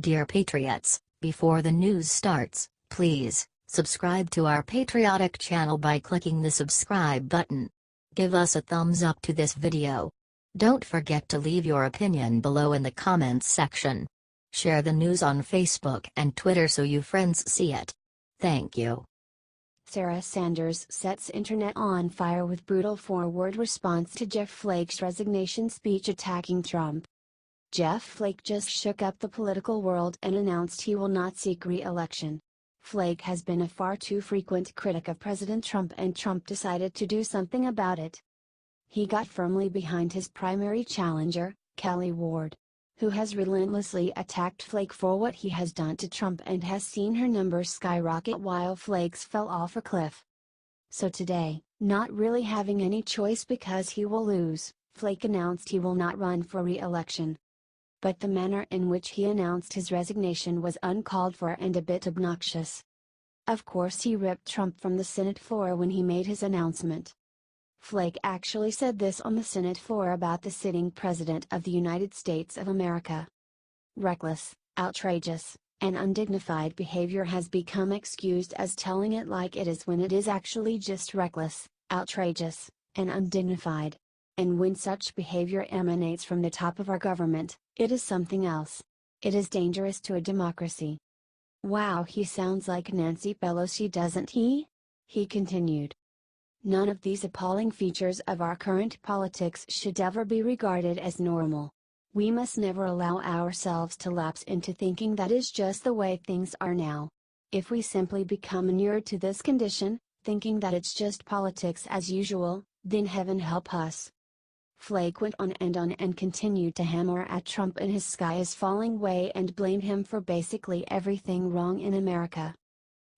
Dear Patriots, before the news starts, please subscribe to our patriotic channel by clicking the subscribe button. Give us a thumbs up to this video. Don't forget to leave your opinion below in the comments section. Share the news on Facebook and Twitter so your friends see it. Thank you. Sarah Sanders sets internet on fire with Brutal4 word response to Jeff Flake's resignation speech attacking Trump. Jeff Flake just shook up the political world and announced he will not seek re-election. Flake has been a far too frequent critic of President Trump, and Trump decided to do something about it. He got firmly behind his primary challenger, Kelli Ward, who has relentlessly attacked Flake for what he has done to Trump and has seen her numbers skyrocket while Flake's fell off a cliff. So today, not really having any choice because he will lose, Flake announced he will not run for re-election. But the manner in which he announced his resignation was uncalled for and a bit obnoxious. Of course, he ripped Trump from the Senate floor when he made his announcement. Flake actually said this on the Senate floor about the sitting President of the United States of America. Reckless, outrageous, and undignified behavior has become excused as telling it like it is when it is actually just reckless, outrageous, and undignified. And when such behavior emanates from the top of our government, it is something else. It is dangerous to a democracy. Wow, he sounds like Nancy Pelosi, doesn't he? He continued. None of these appalling features of our current politics should ever be regarded as normal. We must never allow ourselves to lapse into thinking that is just the way things are now. If we simply become inured to this condition, thinking that it's just politics as usual, then heaven help us. Flake went on and continued to hammer at Trump in his sky is falling way and blamed him for basically everything wrong in America.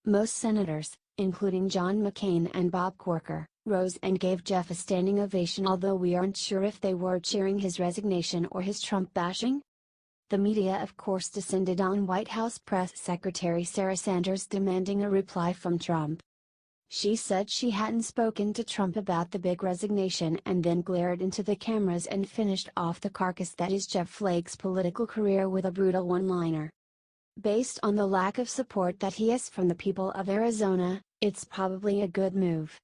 Most senators, including John McCain and Bob Corker, rose and gave Jeff a standing ovation, although we aren't sure if they were cheering his resignation or his Trump bashing. The media of course descended on White House Press Secretary Sarah Sanders demanding a reply from Trump. She said she hadn't spoken to Trump about the big resignation and then glared into the cameras and finished off the carcass that is Jeff Flake's political career with a brutal one-liner. Based on the lack of support that he has from the people of Arizona, it's probably a good move.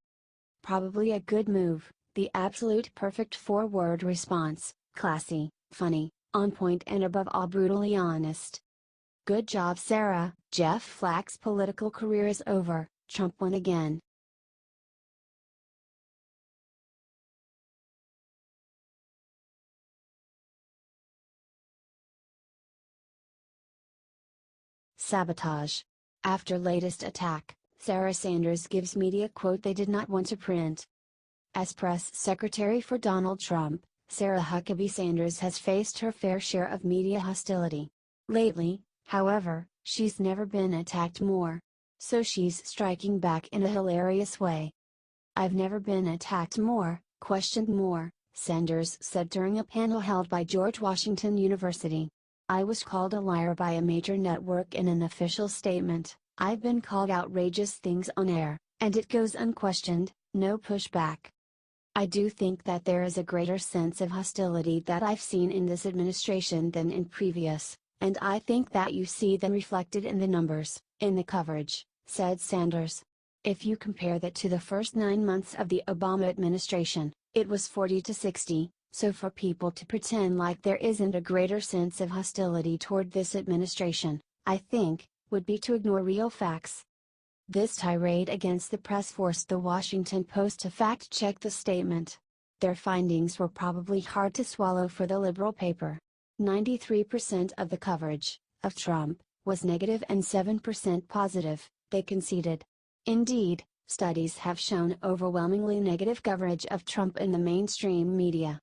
Probably a good move, the absolute perfect four-word response: classy, funny, on point, and above all brutally honest. Good job, Sarah. Jeff Flake's political career is over. Trump won again. Sabotage. After latest attack, Sarah Sanders gives media quote they did not want to print. As press secretary for Donald Trump, Sarah Huckabee Sanders has faced her fair share of media hostility. Lately, however, she's never been attacked more. So she's striking back in a hilarious way. "I've never been attacked more, questioned more," Sanders said during a panel held by George Washington University. "I was called a liar by a major network in an official statement. I've been called outrageous things on air, and it goes unquestioned, no pushback. I do think that there is a greater sense of hostility that I've seen in this administration than in previous, and I think that you see them reflected in the numbers, in the coverage," said Sanders. If you compare that to the first 9 months of the Obama administration, it was 40 to 60, so for people to pretend like there isn't a greater sense of hostility toward this administration, I think, would be to ignore real facts. This tirade against the press forced the Washington Post to fact-check the statement. Their findings were probably hard to swallow for the liberal paper. 93% of the coverage of Trump was negative and 7% positive, they conceded. Indeed, studies have shown overwhelmingly negative coverage of Trump in the mainstream media.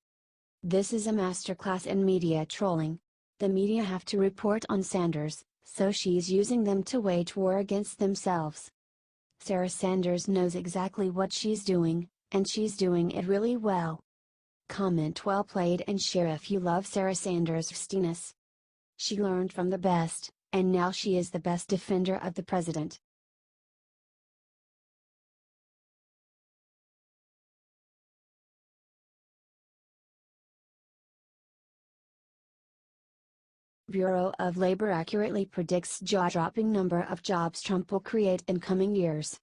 This is a masterclass in media trolling. The media have to report on Sanders, so she's using them to wage war against themselves. Sarah Sanders knows exactly what she's doing, and she's doing it really well. Comment well played and share if you love Sarah Sanders' stiness. She learned from the best, and now she is the best defender of the president. Bureau of Labor accurately predicts jaw-dropping number of jobs Trump will create in coming years.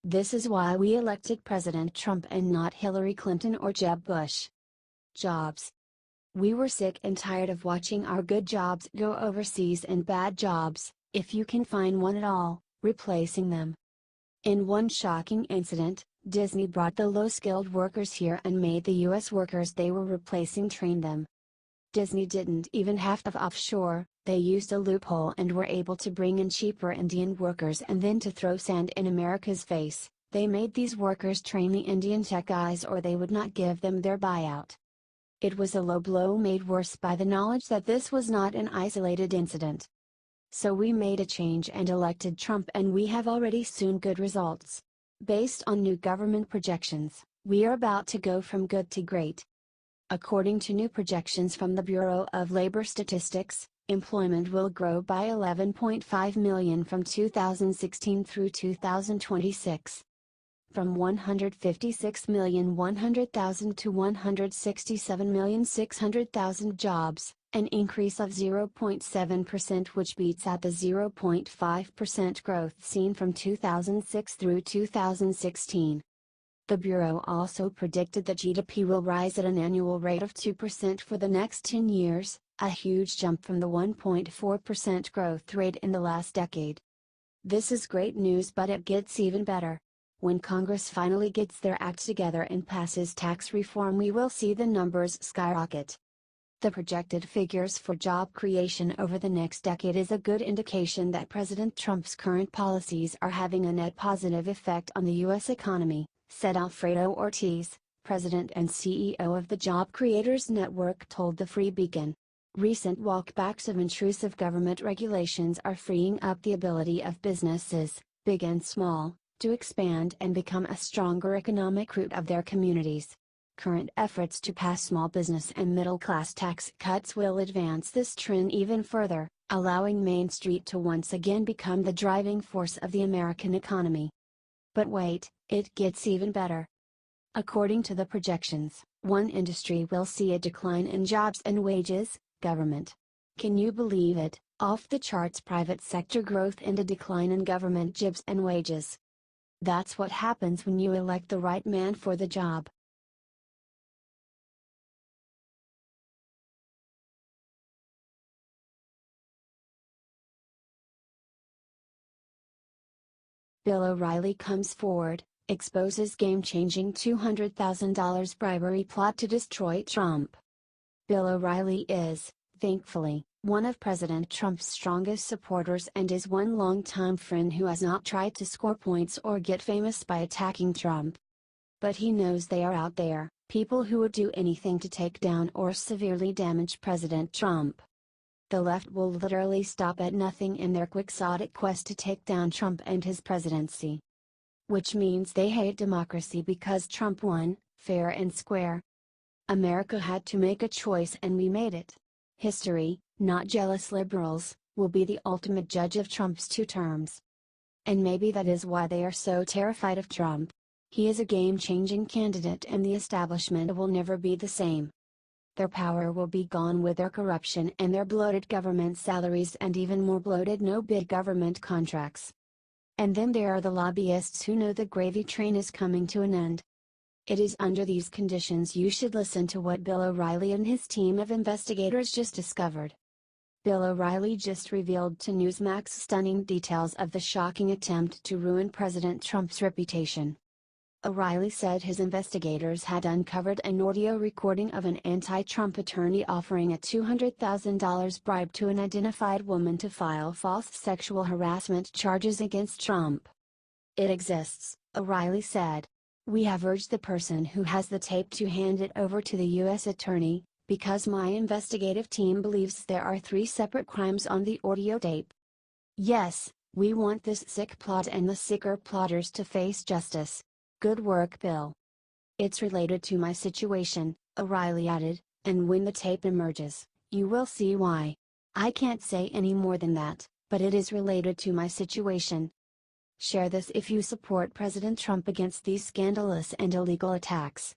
This is why we elected President Trump and not Hillary Clinton or Jeb Bush. Jobs. We were sick and tired of watching our good jobs go overseas and bad jobs, if you can find one at all, replacing them. In one shocking incident, Disney brought the low-skilled workers here and made the U.S. workers they were replacing train them. Disney didn't even have to offshore, they used a loophole and were able to bring in cheaper Indian workers, and then to throw sand in America's face, they made these workers train the Indian tech guys or they would not give them their buyout. It was a low blow made worse by the knowledge that this was not an isolated incident. So we made a change and elected Trump, and we have already seen good results. Based on new government projections, we are about to go from good to great. According to new projections from the Bureau of Labor Statistics, employment will grow by 11.5 million from 2016 through 2026. From 156,100,000 to 167,600,000 jobs, an increase of 0.7%, which beats out the 0.5% growth seen from 2006 through 2016. The Bureau also predicted that GDP will rise at an annual rate of 2% for the next 10 years, a huge jump from the 1.4% growth rate in the last decade. This is great news, but it gets even better. When Congress finally gets their act together and passes tax reform, we will see the numbers skyrocket. The projected figures for job creation over the next decade is a good indication that President Trump's current policies are having a net positive effect on the U.S. economy, said Alfredo Ortiz, President and CEO of the Job Creators Network, told the Free Beacon. Recent walkbacks of intrusive government regulations are freeing up the ability of businesses, big and small, to expand and become a stronger economic root of their communities. Current efforts to pass small business and middle-class tax cuts will advance this trend even further, allowing Main Street to once again become the driving force of the American economy. But wait, it gets even better. According to the projections, one industry will see a decline in jobs and wages: government. Can you believe it? Off the charts private sector growth and a decline in government jobs and wages. That's what happens when you elect the right man for the job. Bill O'Reilly comes forward, exposes game-changing $200,000 bribery plot to destroy Trump. Bill O'Reilly is, thankfully, one of President Trump's strongest supporters and is one longtime friend who has not tried to score points or get famous by attacking Trump. But he knows they are out there, people who would do anything to take down or severely damage President Trump. The left will literally stop at nothing in their quixotic quest to take down Trump and his presidency. Which means they hate democracy because Trump won, fair and square. America had to make a choice and we made it. History, not jealous liberals, will be the ultimate judge of Trump's 2 terms. And maybe that is why they are so terrified of Trump. He is a game-changing candidate and the establishment will never be the same. Their power will be gone with their corruption and their bloated government salaries and even more bloated no-bid government contracts. And then there are the lobbyists who know the gravy train is coming to an end. It is under these conditions you should listen to what Bill O'Reilly and his team of investigators just discovered. Bill O'Reilly just revealed to Newsmax stunning details of the shocking attempt to ruin President Trump's reputation. O'Reilly said his investigators had uncovered an audio recording of an anti-Trump attorney offering a $200,000 bribe to an identified woman to file false sexual harassment charges against Trump. It exists, O'Reilly said. We have urged the person who has the tape to hand it over to the U.S. attorney, because my investigative team believes there are 3 separate crimes on the audio tape. Yes, we want this sick plot and the sicker plotters to face justice. Good work, Bill. It's related to my situation, O'Reilly added, and when the tape emerges, you will see why. I can't say any more than that, but it is related to my situation. Share this if you support President Trump against these scandalous and illegal attacks.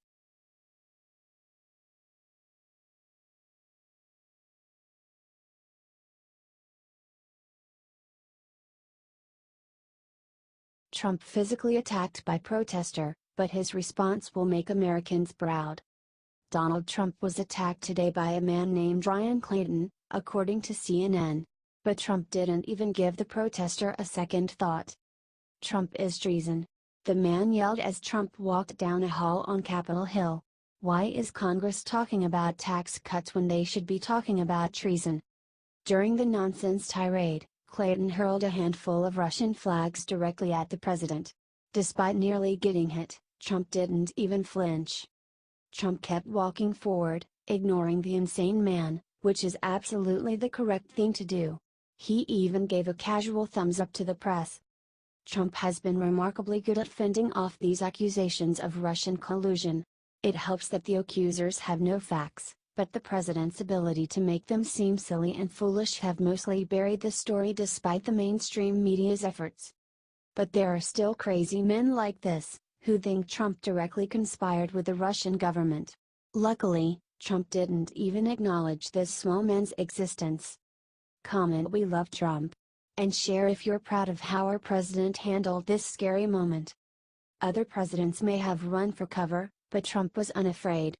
Trump physically attacked by protester, but his response will make Americans proud. Donald Trump was attacked today by a man named Ryan Clayton, according to CNN. But Trump didn't even give the protester a second thought. Trump is treason. The man yelled as Trump walked down a hall on Capitol Hill. Why is Congress talking about tax cuts when they should be talking about treason? During the nonsense tirade, Clayton hurled a handful of Russian flags directly at the president. Despite nearly getting hit, Trump didn't even flinch. Trump kept walking forward, ignoring the insane man, which is absolutely the correct thing to do. He even gave a casual thumbs up to the press. Trump has been remarkably good at fending off these accusations of Russian collusion. It helps that the accusers have no facts, but the president's ability to make them seem silly and foolish have mostly buried the story despite the mainstream media's efforts. But there are still crazy men like this, who think Trump directly conspired with the Russian government. Luckily, Trump didn't even acknowledge this small man's existence. Comment "We love Trump" and share if you're proud of how our president handled this scary moment. Other presidents may have run for cover, but Trump was unafraid.